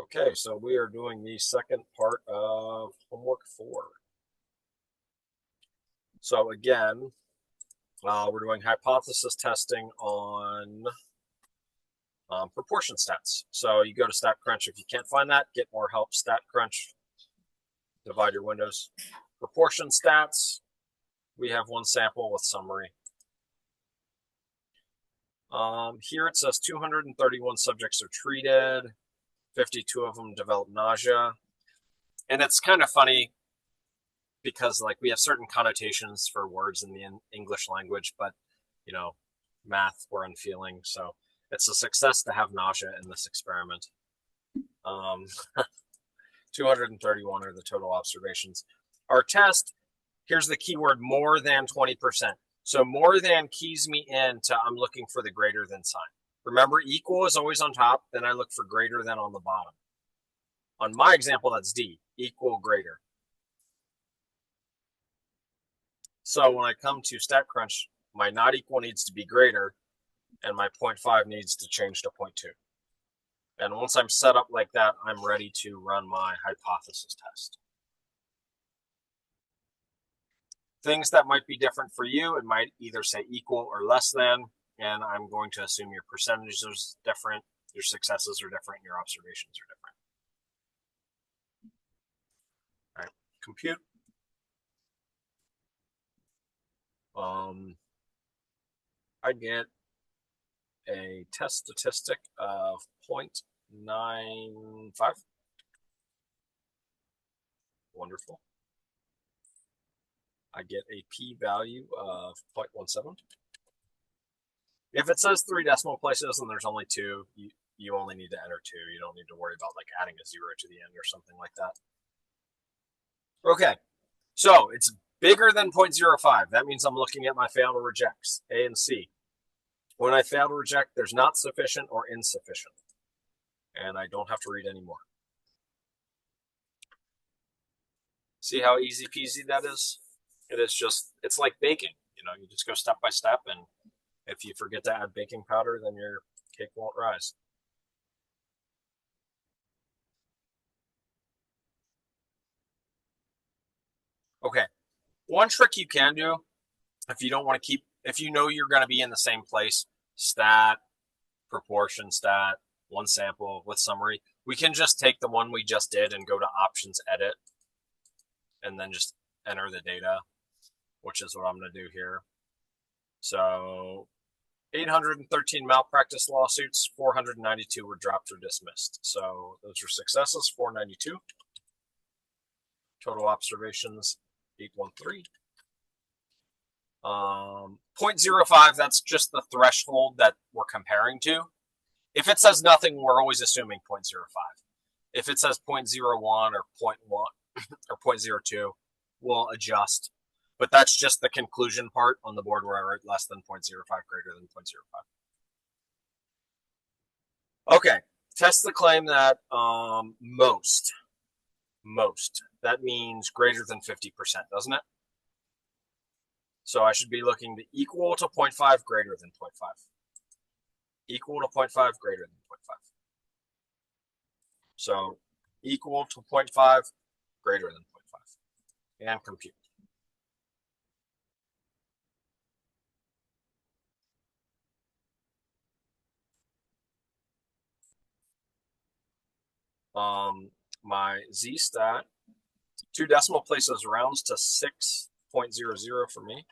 Okay, so we are doing the second part of homework 4. So again, we're doing hypothesis testing on proportion stats. So you go to StatCrunch. If you can't find that, get more help. StatCrunch, divide your windows. Proportion stats, we have one sample with summary. Here it says 231 subjects are treated, 52 of them develop nausea. And it's kind of funny because like we have certain connotations for words in the English language, but math we're unfeeling. So it's a success to have nausea in this experiment. 231 are the total observations. Our test, here's the keyword, more than 20%. So more than keys me into I'm looking for the greater than sign. Remember, equal is always on top, then I look for greater than on the bottom. On my example, that's D, equal, greater. So when I come to StatCrunch, my not equal needs to be greater, and my 0.5 needs to change to 0.2. And once I'm set up like that, I'm ready to run my hypothesis test. Things that might be different for you, it might either say equal or less than, and I'm going to assume your percentages are different, your successes are different, your observations are different. All right, compute. I get a test statistic of 0.95. Wonderful. I get a p-value of 0.17. If it says 3 decimal places and there's only 2, you only need to enter 2. You don't need to worry about like adding a 0 to the end or something like that. Okay, so it's bigger than 0.05. That means I'm looking at my fail to rejects, A and C. When I fail to reject, there's not sufficient or insufficient. And I don't have to read anymore. See how easy peasy that is? It is just, it's like baking. You just go step by step, and if you forget to add baking powder, then your cake won't rise. Okay, one trick you can do, if you don't want to if you know you're going to be in the same place, stat, proportion stat, one sample with summary, we can just take the one we just did and go to options edit, and then just enter the data, which is what I'm going to do here. So 813 malpractice lawsuits, 492 were dropped or dismissed. So those are successes, 492. Total observations, 813. 0.05, that's just the threshold that we're comparing to. If it says nothing, we're always assuming 0.05. If it says 0.01 or 0.1 or 0.02, we'll adjust. But that's just the conclusion part on the board where I write less than 0.05, greater than 0.05. Okay, test the claim that most. That means greater than 50%, doesn't it? So I should be looking to equal to 0.5, greater than 0.5. Equal to 0.5, greater than 0.5. So equal to 0.5, greater than 0.5. And compute. My z-stat, 2 decimal places rounds to 6.00 for me.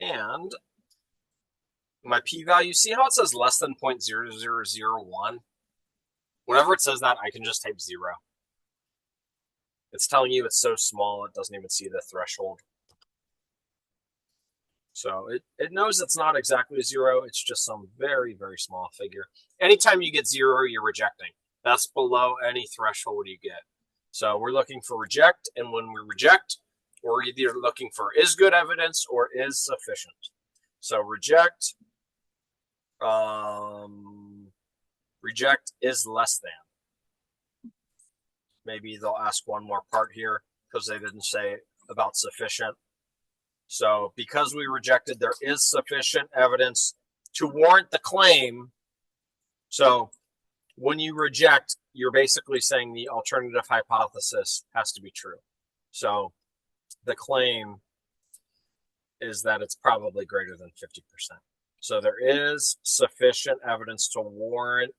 And my p-value, see how it says less than 0.0001? Whenever it says that, I can just type 0. It's telling you it's so small, it doesn't even see the threshold. So it knows it's not exactly 0. It's just some very, very small figure. Anytime you get 0, you're rejecting. That's below any threshold you get. So we're looking for reject, and when we reject, we're either looking for is good evidence or is sufficient. So reject, reject is less than. Maybe they'll ask one more part here because they didn't say about sufficient. So because we rejected, there is sufficient evidence to warrant the claim. So when you reject, you're basically saying the alternative hypothesis has to be true. So the claim is that it's probably greater than 50%. So there is sufficient evidence to warrant,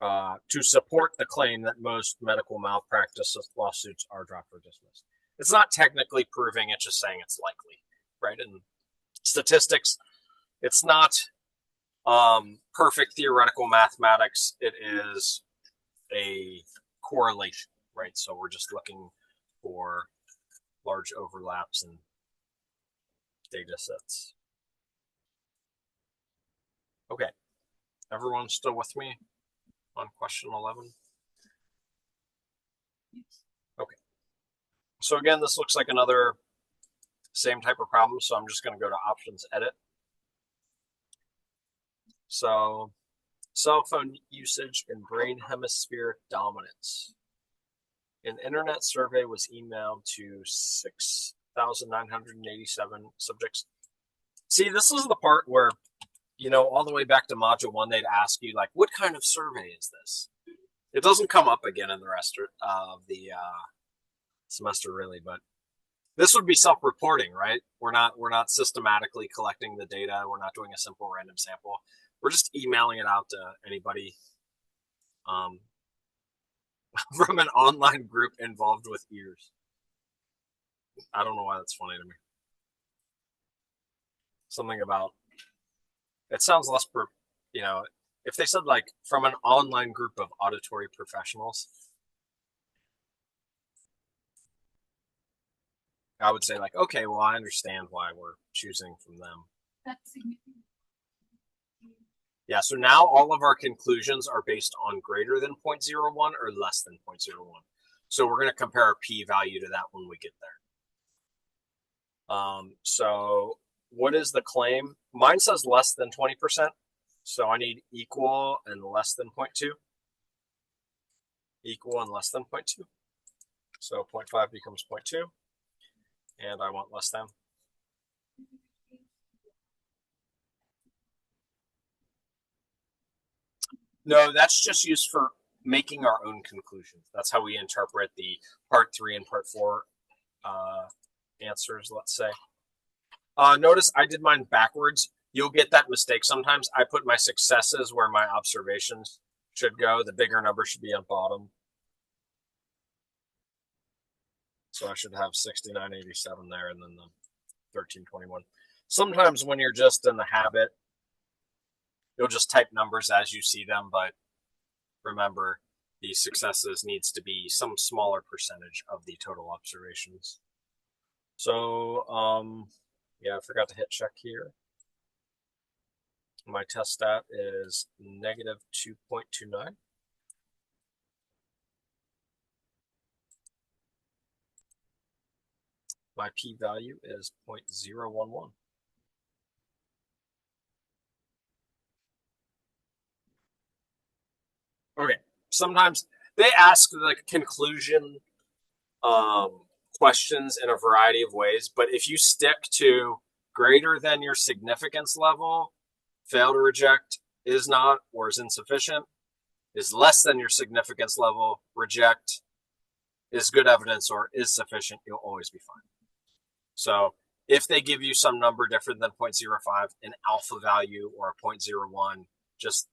to support the claim that most medical malpractice lawsuits are dropped or dismissed. It's not technically proving, it's just saying it's likely, right? In statistics, it's not perfect theoretical mathematics. It is a correlation, right? So we're just looking for large overlaps in data sets. Okay, everyone still with me on question 11? Okay. So again, this looks like another same type of problem. So I'm just going to go to options, edit. So cell phone usage and brain hemisphere dominance. An internet survey was emailed to 6,987 subjects. See, this is the part where, you know, all the way back to module 1, they'd ask you, like, what kind of survey is this? It doesn't come up again in the rest of the semester, really, but this would be self-reporting, right? We're not systematically collecting the data. We're not doing a simple random sample. We're just emailing it out to anybody from an online group involved with ears. I don't know why that's funny to me. Something about, it sounds less, you know, if they said like from an online group of auditory professionals, I would say like, okay, well, I understand why we're choosing from them. That's significant. Yeah, so now all of our conclusions are based on greater than 0.01 or less than 0.01. So we're going to compare a p-value to that when we get there. So what is the claim? Mine says less than 20%. So I need equal and less than 0.2. Equal and less than 0.2. So 0.5 becomes 0.2. And I want less than. No, that's just used for making our own conclusions. That's how we interpret the part 3 and part 4 answers, let's say. Notice I did mine backwards. You'll get that mistake sometimes. I put my successes where my observations should go. The bigger number should be on bottom. So I should have 6987 there and then the 1321. Sometimes when you're just in the habit, you'll just type numbers as you see them, but remember the successes needs to be some smaller percentage of the total observations. So, yeah, I forgot to hit check here. My test stat is negative 2.29. My p-value is 0.011. Okay, sometimes they ask the conclusion questions in a variety of ways, but if you stick to greater than your significance level, fail to reject, is not, or is insufficient, is less than your significance level, reject, is good evidence, or is sufficient, you'll always be fine. So if they give you some number different than 0.05, an alpha value or a 0.01, just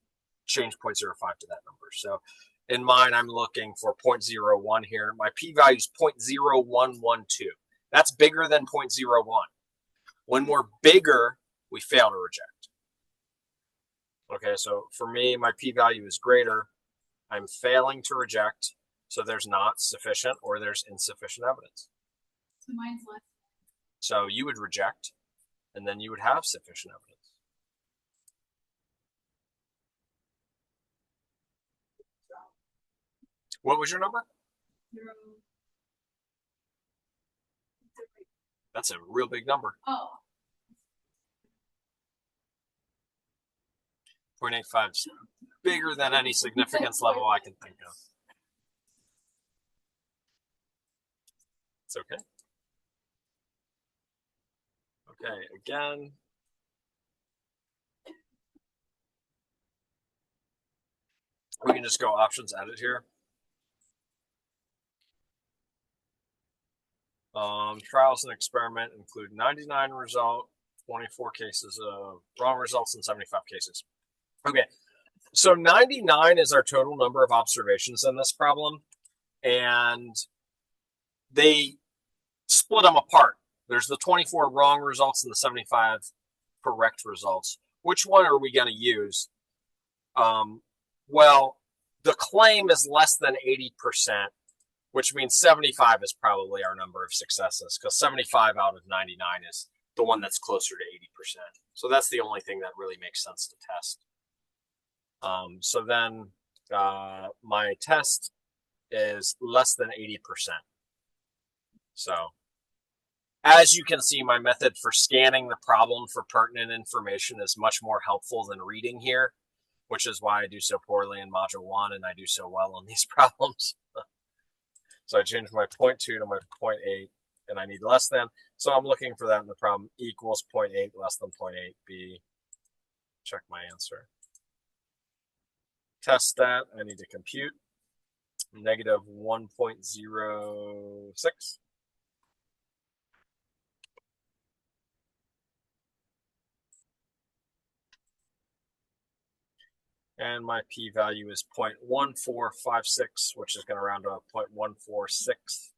change 0.05 to that number. So in mine, I'm looking for 0.01 here. My p-value is 0.0112. That's bigger than 0.01. When we're bigger, we fail to reject. Okay, so for me, my p-value is greater. I'm failing to reject, so there's not sufficient or there's insufficient evidence. So mine's less. So you would reject, and then you would have sufficient evidence. What was your number? 0. That's a real big number. Oh. 0.85 is bigger than any significance level I can think of. It's okay. Okay, again, We can just go options edit here. Trials and experiment include 99 result, 24 cases of wrong results, and 75 cases. Okay, so 99 is our total number of observations in this problem, and they split them apart. There's the 24 wrong results and the 75 correct results. Which one are we going to use? Well, the claim is less than 80%, which means 75 is probably our number of successes, because 75 out of 99 is the one that's closer to 80%. So that's the only thing that really makes sense to test. So then my test is less than 80%. So as you can see, my method for scanning the problem for pertinent information is much more helpful than reading here, which is why I do so poorly in Module 1 and I do so well on these problems. So I changed my 0.2 to my 0.8, and I need less than. So I'm looking for that in the problem. Equals 0.8 less than 0.8 B. Check my answer. Test that. I need to compute. Negative 1.06. And my p-value is 0.1456, which is going to round to 0.146.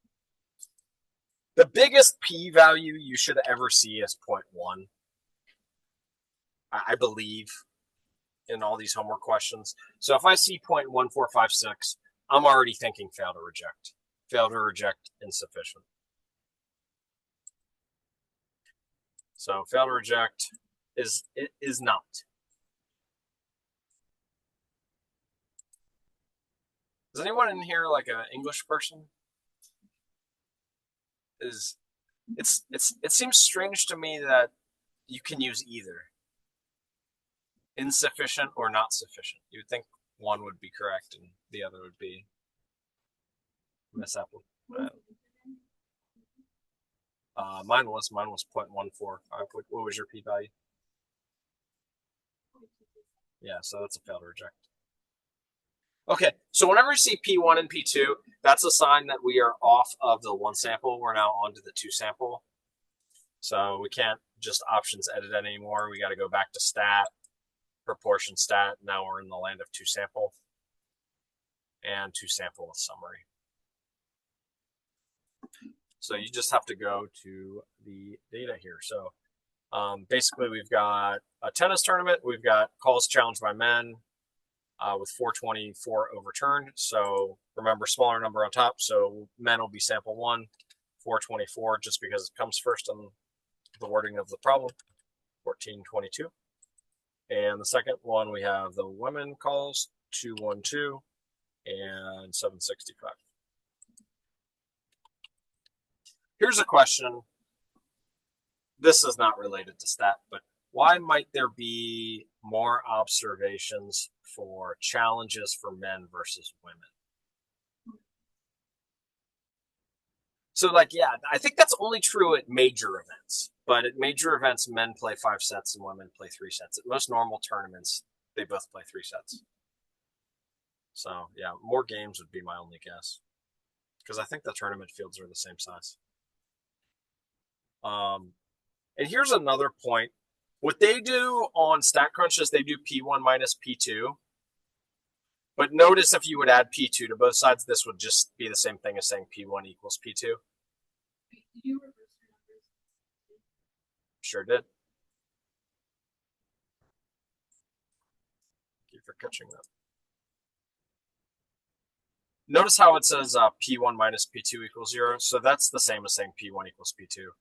The biggest p-value you should ever see is 0.1. I believe in all these homework questions. So if I see 0.1456, I'm already thinking fail to reject. Fail to reject, insufficient. So fail to reject is not. Is anyone in here like an English person? It seems strange to me that you can use either. Insufficient or not sufficient. You would think one would be correct and the other would be misapplied. Mine was 0.145. What was your p-value? Yeah, so that's a fail to reject. Okay, so whenever you see P1 and P2, that's a sign that we are off of the one sample. We're now onto the two sample. So we can't just options edit it anymore. We got to go back to stat, proportion stat. Now we're in the land of two sample and two sample with summary. So you just have to go to the data here. So basically we've got a tennis tournament. We've got calls challenged by men with 424 overturned. So remember, smaller number on top. So men will be sample 1, 424, just because it comes first on the wording of the problem, 1422. And the second one, we have the women calls, 212 and 765. Here's a question. This is not related to stat, but why might there be more observations for challenges for men versus women? So yeah, I think that's only true at major events. But at major events, men play 5 sets and women play 3 sets. At most normal tournaments, they both play 3 sets. So yeah, more games would be my only guess. Because I think the tournament fields are the same size. And here's another point. What they do on StatCrunch is they do P1 minus P2. But notice if you would add P2 to both sides, this would just be the same thing as saying P1 equals P2. Did you reverse your numbers? Sure did. Thank you for catching that. Notice how it says P1 minus P2 equals 0. So that's the same as saying P1 equals P2.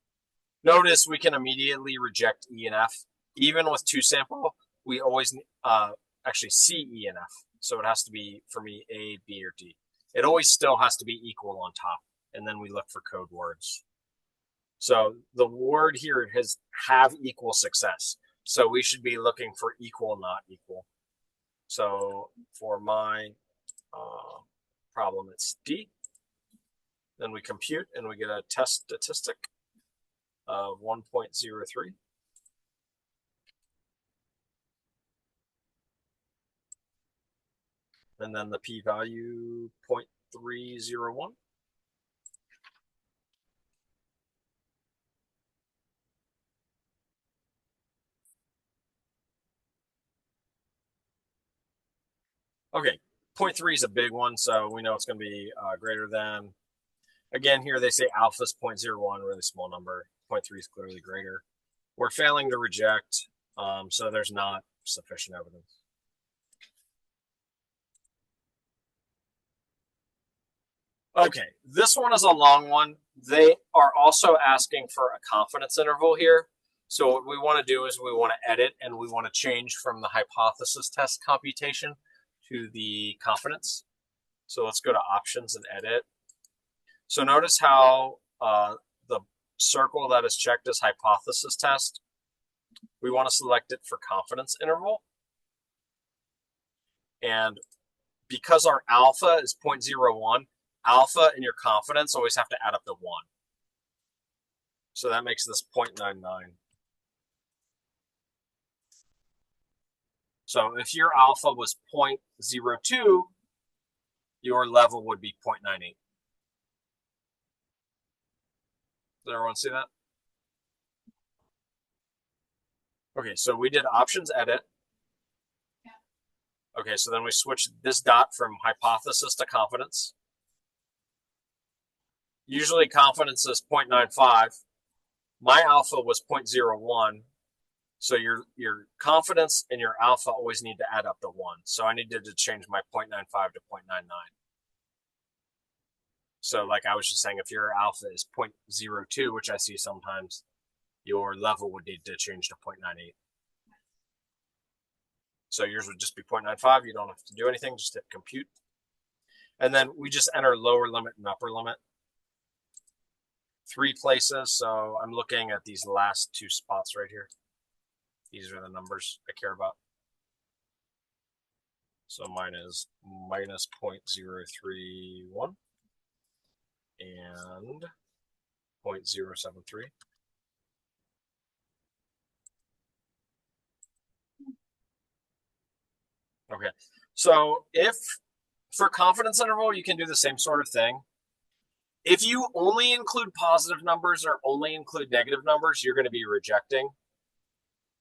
Notice we can immediately reject E and F. Even with 2 sample, we always actually see E and F. So it has to be, for me, A, B, or D. It always still has to be equal on top. And then we look for code words. So the word here has have equal success. So we should be looking for equal, not equal. So for my problem, it's D. Then we compute and we get a test statistic of 1.03. And then the p-value 0.301. Okay, 0.3 is a big one, so we know it's going to be greater than. Again, here they say alpha is 0.01, really small number. 0.3 is clearly greater. We're failing to reject, so there's not sufficient evidence. Okay, this one is a long one. They are also asking for a confidence interval here. So what we want to do is we want to edit and we want to change from the hypothesis test computation to the confidence. So let's go to options and edit. So notice how the circle that is checked as hypothesis test, we want to select it for confidence interval. And because our alpha is 0.01, alpha and your confidence always have to add up to 1. So that makes this 0.99. So if your alpha was 0.02, your level would be 0.98. Does everyone see that? Okay, so we did options edit. Okay, so then we switched this dot from hypothesis to confidence. Usually confidence is 0.95. My alpha was 0.01. So your confidence and your alpha always need to add up to 1. So I needed to change my 0.95 to 0.99. So like I was just saying, if your alpha is 0.02, which I see sometimes, your level would need to change to 0.98. So yours would just be 0.95. You don't have to do anything, just hit compute. And then we just enter lower limit and upper limit. 3 places. So I'm looking at these last 2 spots right here. These are the numbers I care about. So mine is minus 0.031 and 0.073. Okay, so if for confidence interval, you can do the same sort of thing. If you only include positive numbers or only include negative numbers, you're going to be rejecting.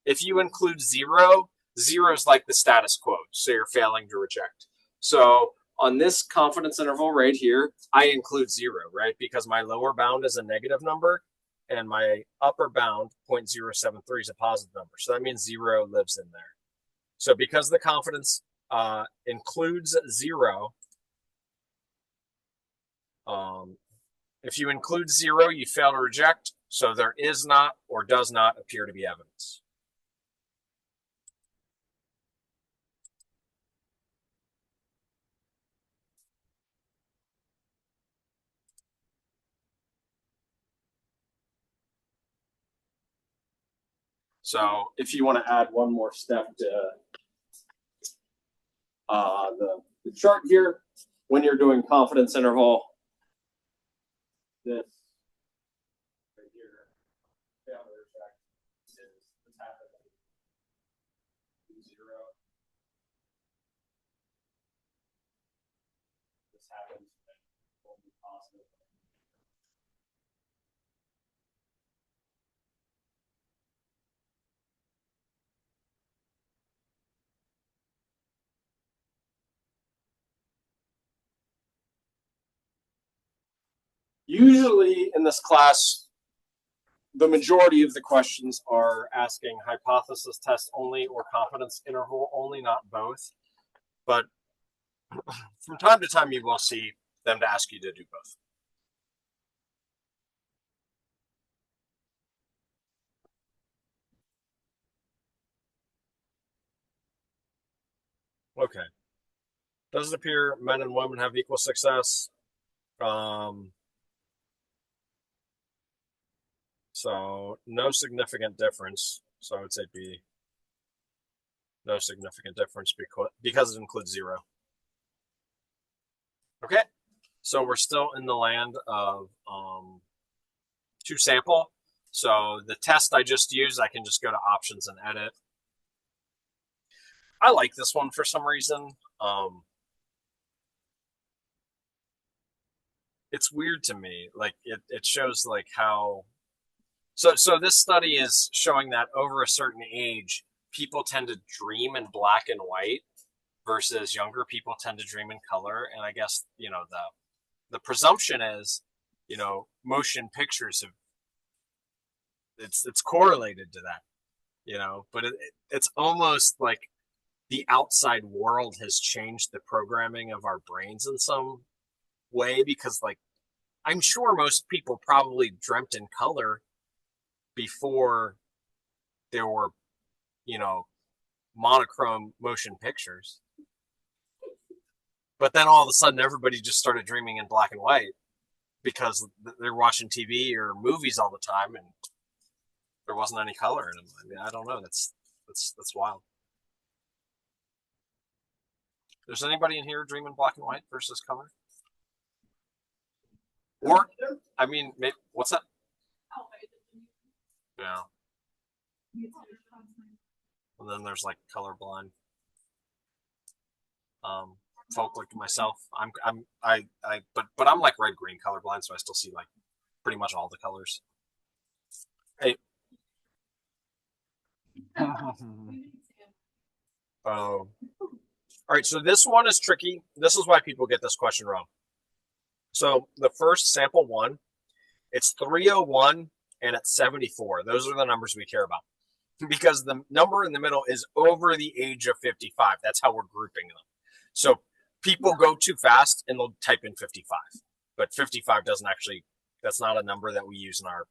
If you include 0, 0 is like the status quo, so you're failing to reject. So on this confidence interval right here, I include 0, right? Because my lower bound is a negative number and my upper bound, 0.073, is a positive number. So that means 0 lives in there. So because the confidence includes 0, if you include 0, you fail to reject. So there is not or does not appear to be evidence. So if you want to add one more step to the chart here, when you're doing confidence interval, this right here, fail to reject, is this happening 0. This happens only positive. Usually in this class, the majority of the questions are asking hypothesis test only or confidence interval only, not both. But from time to time, you will see them to ask you to do both. Okay. Does it appear men and women have equal success? So no significant difference. So I would say B. No significant difference because it includes 0. Okay. So we're still in the land of 2 sample. So the test I just used, I can just go to options and edit. I like this one for some reason. it's weird to me. Like it shows like how so this study is showing that over a certain age, people tend to dream in black and white versus younger people tend to dream in color. And I guess, the presumption is, motion pictures have it's correlated to that, but it's almost like the outside world has changed the programming of our brains in some way because like I'm sure most people probably dreamt in color before there were, monochrome motion pictures. But then all of a sudden everybody just started dreaming in black and white because they're watching TV or movies all the time and there wasn't any color in them. I mean, I don't know. That's wild. There's anybody in here dreaming black and white versus color? Or, I mean, maybe, what's that? Yeah. And then there's like colorblind. Folk like myself, but I'm like red green colorblind, so I still see like pretty much all the colors. Hey. Oh. All right, so this one is tricky. This is why people get this question wrong. So the first sample one, it's 301 and it's 74. Those are the numbers we care about because the number in the middle is over the age of 55. That's how we're grouping them. So people go too fast and they'll type in 55, but 55 doesn't actually, that's not a number that we use in our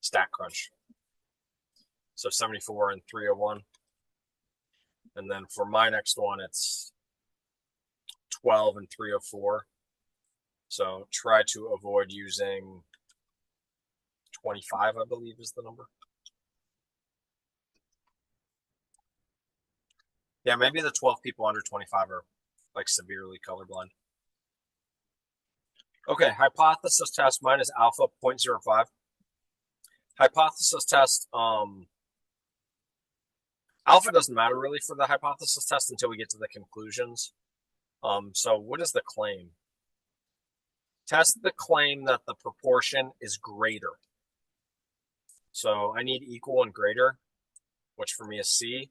StatCrunch. So 74 and 301. And then for my next one, it's 12 and 304. So try to avoid using 25, I believe is the number. Yeah, maybe the 12 people under 25 are like severely colorblind. Okay, hypothesis test minus alpha 0.05. Hypothesis test, alpha doesn't matter really for the hypothesis test until we get to the conclusions. So what is the claim? Test the claim that the proportion is greater. So I need equal and greater, which for me is C.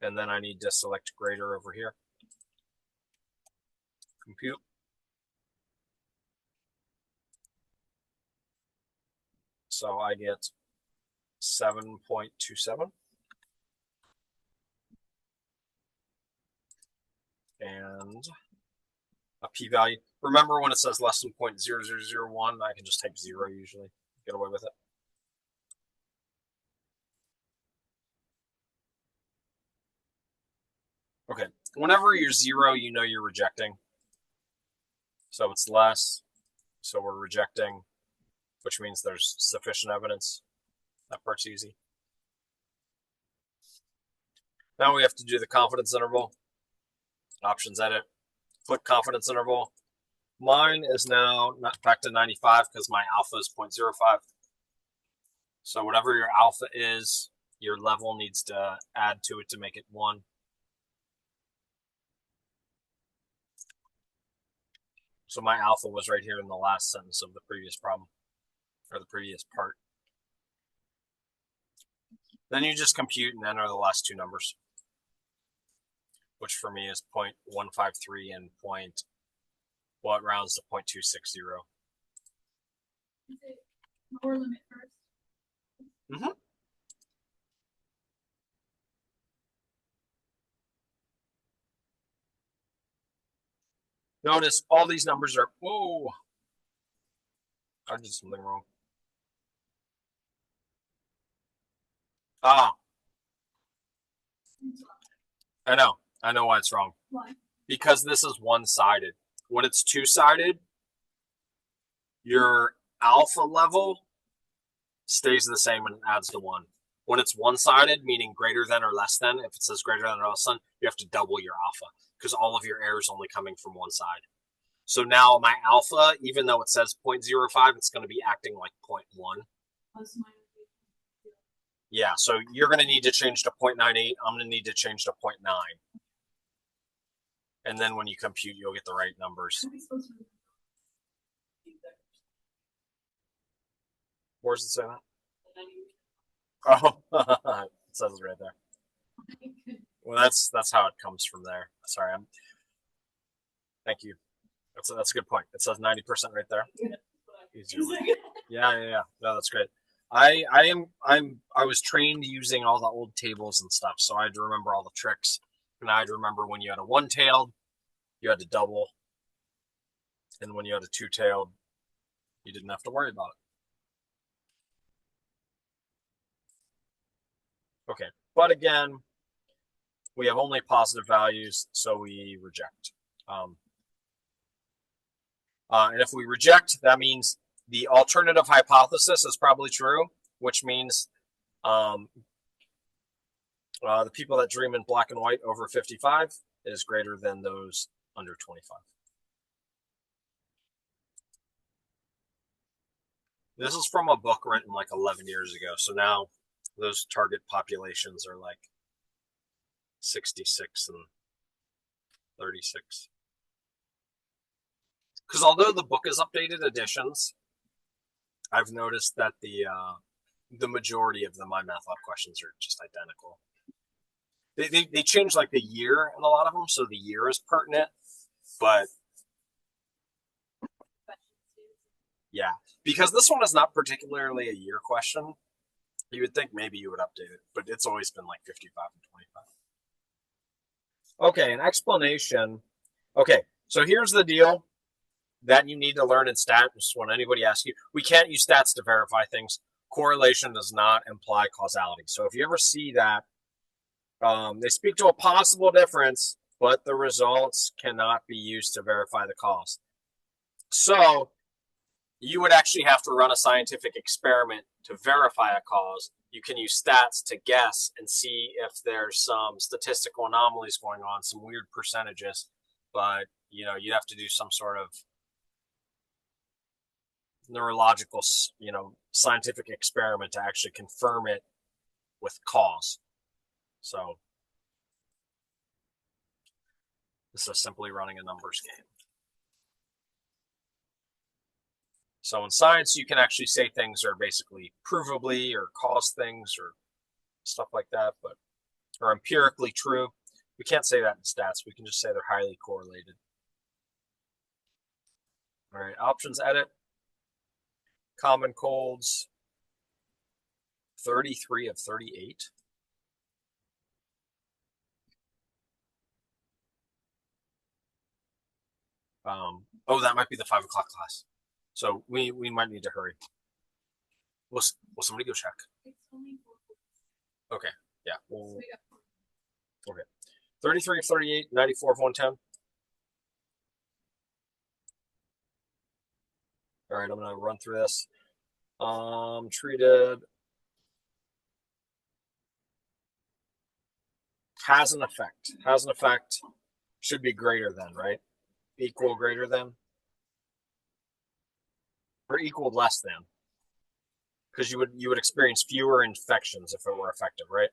And then I need to select greater over here. Compute. So I get 7.27. And a p-value. Remember when it says less than 0.0001, I can just type 0 usually, get away with it. Okay, whenever you're 0, you know you're rejecting. So it's less, so we're rejecting, which means there's sufficient evidence. That part's easy. Now we have to do the confidence interval. Options edit, click confidence interval. Mine is now back to 95 because my alpha is 0.05. So whatever your alpha is, your level needs to add to it to make it 1. So my alpha was right here in the last sentence of the previous problem, or the previous part. Then you just compute and enter the last 2 numbers, which for me is 0.153 and it rounds to 0.260. Is it lower limit first? Mm-hmm. Notice all these numbers are, whoa, I did something wrong. Ah, I know why it's wrong. Why? Because this is one-sided. When it's two-sided, your alpha level stays the same and adds to 1. When it's one-sided, meaning greater than or less than, if it says greater than or less than, you have to double your alpha because all of your error is only coming from one side. So now my alpha, even though it says 0.05, it's going to be acting like 0.1. Yeah, so you're going to need to change to 0.98. I'm going to need to change to 0.9. And then when you compute, you'll get the right numbers. How are we supposed to? Where does it say that? Oh, it says it right there. Well, that's how it comes from there. Sorry, thank you. That's a good point. It says 90% right there. Yeah. No, that's great. I was trained using all the old tables and stuff, so I had to remember all the tricks. And I had to remember when you had a one-tailed, you had to double, and when you had a two-tailed, you didn't have to worry about it. Okay, but again, we have only positive values, so we reject. And if we reject, that means the alternative hypothesis is probably true, which means the people that dream in black and white over 55 is greater than those under 25. This is from a book written like 11 years ago. So now those target populations are like 66 and 36. Because although the book is updated editions, I've noticed that the majority of the MyMathLab questions are just identical. They change like the year in a lot of them, so the year is pertinent, but yeah, because this one is not particularly a year question, you would think maybe you would update it, but it's always been like 55 and 25. Okay, an explanation. Okay, so here's the deal that you need to learn in stats when anybody asks you. We can't use stats to verify things. Correlation does not imply causality. So if you ever see that, they speak to a possible difference, but the results cannot be used to verify the cause. So you would actually have to run a scientific experiment to verify a cause. You can use stats to guess and see if there's some statistical anomalies going on, some weird percentages, but you'd have to do some sort of neurological, scientific experiment to actually confirm it with cause. So this is simply running a numbers game. So in science, you can actually say things are basically provably or cause things or stuff like that, but are empirically true. We can't say that in stats. We can just say they're highly correlated. All right, options edit. Common colds, 33 of 38. That might be the 5 o'clock class. So we might need to hurry. Will somebody go check? Okay, yeah. Okay. 33 of 38, 94 of 110. All right, I'm going to run through this. Treated has an effect. Has an effect. Should be greater than, right? Equal, greater than. Or equal, less than. Because you would experience fewer infections if it were effective, right?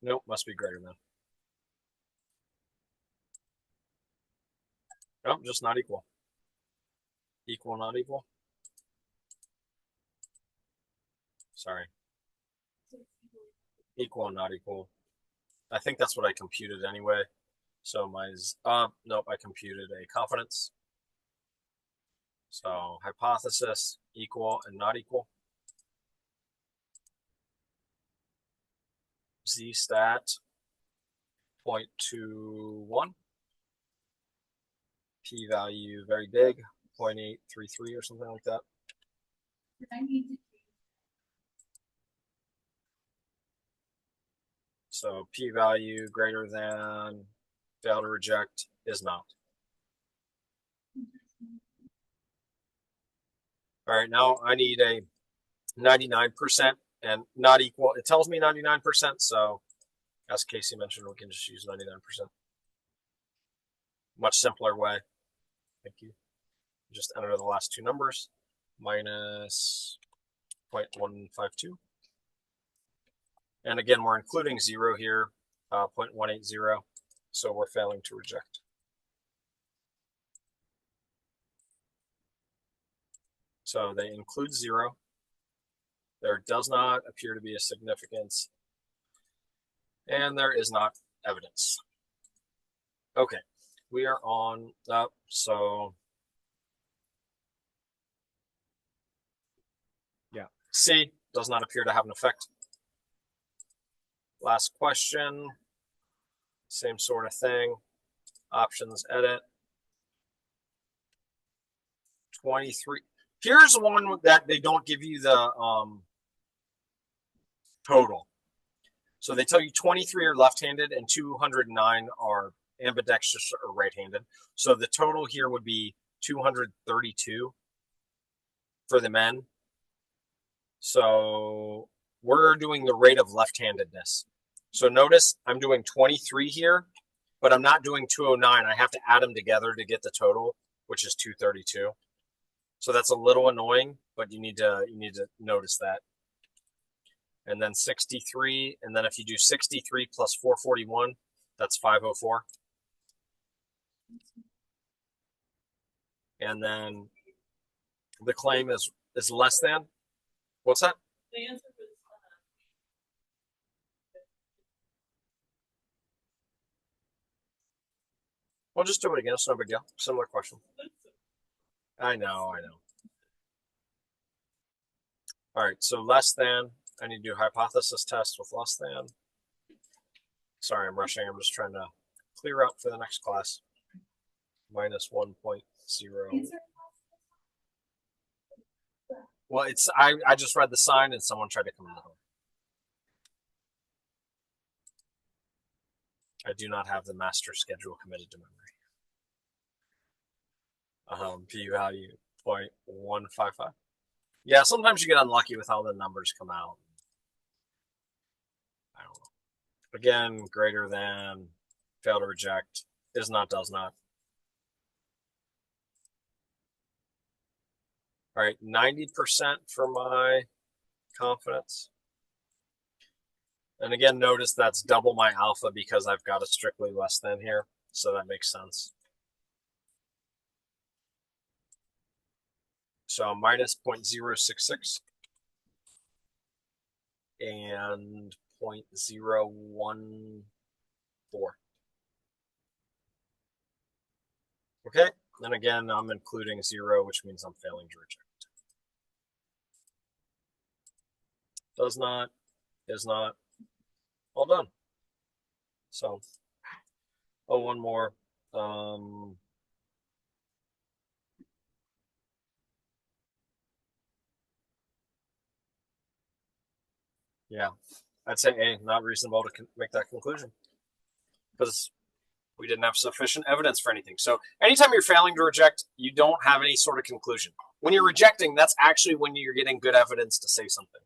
Nope, must be greater than. Nope, just not equal. Equal, not equal. Sorry. Equal and not equal. I think that's what I computed anyway. So nope, I computed a confidence. So hypothesis, equal and not equal. Z stat 0.21. P value very big, 0.833 or something like that. So P value greater than, fail to reject is not. All right, now I need a 99% and not equal. It tells me 99%, so as Casey mentioned, we can just use 99%. Much simpler way. Thank you. Just enter the last two numbers, minus 0.152. And again, we're including 0 here 0.180. So we're failing to reject. So they include 0. There does not appear to be a significance. And there is not evidence. Okay, we are on up. So yeah, C does not appear to have an effect. Last question, same sort of thing. Options, edit. 23. Here's one that they don't give you the total. So they tell you 23 are left-handed and 209 are ambidextrous or right-handed. So the total here would be 232 for the men. So we're doing the rate of left-handedness. So notice I'm doing 23 here, but I'm not doing 209. I have to add them together to get the total, which is 232. So that's a little annoying, but you need to notice that. And then 63, and then if you do 63 plus 441, that's 504. And then the claim is less than. What's that? The answer was We'll just do it again. It's no big deal. Similar question. I know. All right, so less than. I need to do hypothesis test with less than. Sorry, I'm rushing. I'm just trying to clear up for the next class. Minus 1.0. Well, it's I just read the sign and someone tried to come in the door. I do not have the master schedule committed to memory. P-value 0.155. Yeah, sometimes you get unlucky with how the numbers come out. I don't know. Again, greater than, fail to reject, is not, does not. All right, 90% for my confidence. And again, notice that's double my alpha because I've got a strictly less than here. So that makes sense. So minus 0.066 and 0.014. Okay, and again, I'm including 0, which means I'm failing to reject. Does not, is not, all done. So, oh, one more. Yeah, I'd say A, not reasonable to make that conclusion because we didn't have sufficient evidence for anything. So anytime you're failing to reject, you don't have any sort of conclusion. When you're rejecting, that's actually when you're getting good evidence to say something.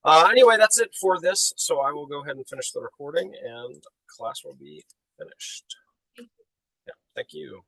Anyway, that's it for this. So I will go ahead and finish the recording and class will be finished. Yeah, thank you.